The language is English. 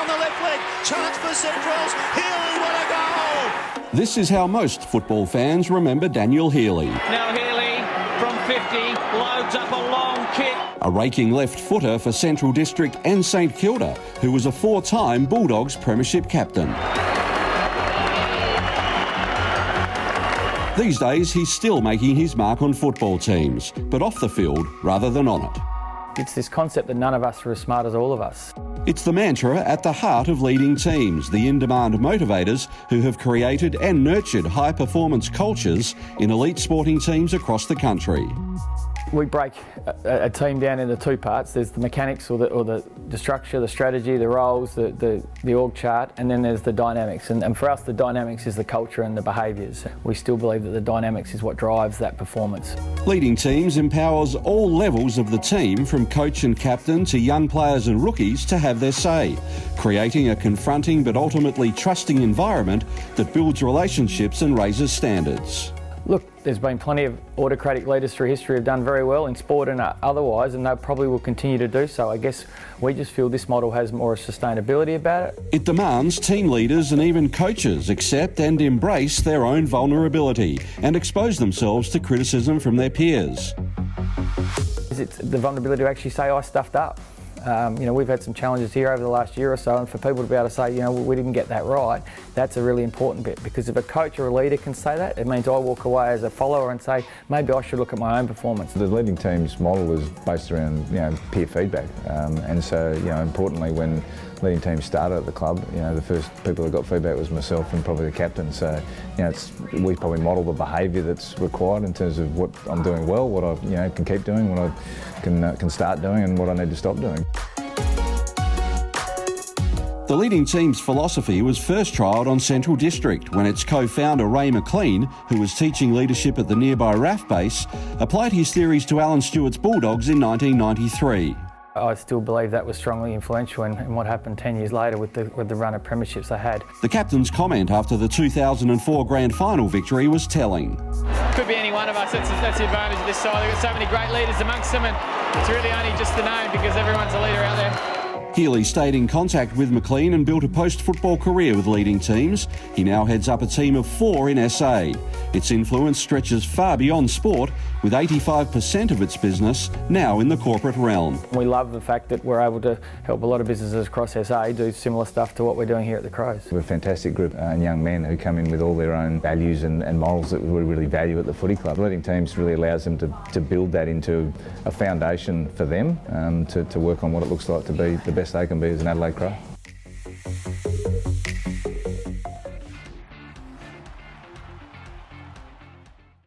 the left leg. Chance for Centrals. Healy, what a goal! This is how most football fans remember Daniel Healy. Now Healy from 50 loads up a long kick. A raking left footer for Central District and St Kilda, who was a four-time Bulldogs Premiership captain. These days, he's still making his mark on football teams, but off the field rather than on it. It's this concept that none of us are as smart as all of us. It's the mantra at the heart of leading teams, the in-demand motivators who have created and nurtured high-performance cultures in elite sporting teams across the country. We break a team down into two parts. There's the mechanics or the structure, the strategy, the roles, the org chart, and then there's the dynamics. And for us, the dynamics is the culture and the behaviours. We still believe that the dynamics is what drives that performance. Leading teams empowers all levels of the team, from coach and captain to young players and rookies, to have their say, creating a confronting but ultimately trusting environment that builds relationships and raises standards. Look, there's been plenty of autocratic leaders through history who have done very well in sport and otherwise, and they probably will continue to do so. I guess we just feel this model has more sustainability about it. It demands team leaders and even coaches accept and embrace their own vulnerability and expose themselves to criticism from their peers. It's the vulnerability to actually say, I stuffed up. We've had some challenges here over the last year or so, and for people to be able to say, we didn't get that right, that's a really important bit, because if a coach or a leader can say that, it means I walk away as a follower and say, maybe I should look at my own performance. The leading team's model is based around peer feedback, and so importantly, when leading teams started at the club, the first people that got feedback was myself and probably the captain. So we probably model the behaviour that's required in terms of what I'm doing well, what I can keep doing, what I can start doing, and what I need to stop doing. The leading team's philosophy was first trialled on Central District when its co-founder Ray McLean, who was teaching leadership at the nearby RAF base, applied his theories to Alan Stewart's Bulldogs in 1993. I still believe that was strongly influential in what happened 10 years later with the run of premierships they had. The captain's comment after the 2004 grand final victory was telling. Could be any one of us. That's the advantage of this side. They've got so many great leaders amongst them, and it's really only just the name because everyone's a leader out there. Healy stayed in contact with McLean and built a post-football career with leading teams. He now heads up a team of 4 in SA. Its influence stretches far beyond sport, with 85% of its business now in the corporate realm. We love the fact that we're able to help a lot of businesses across SA do similar stuff to what we're doing here at the Crows. We're a fantastic group of young men who come in with all their own values and morals that we really value at the footy club. Leading teams really allows them to build that into a foundation for them to work on what it looks like to be the best they can be as an Adelaide Crow.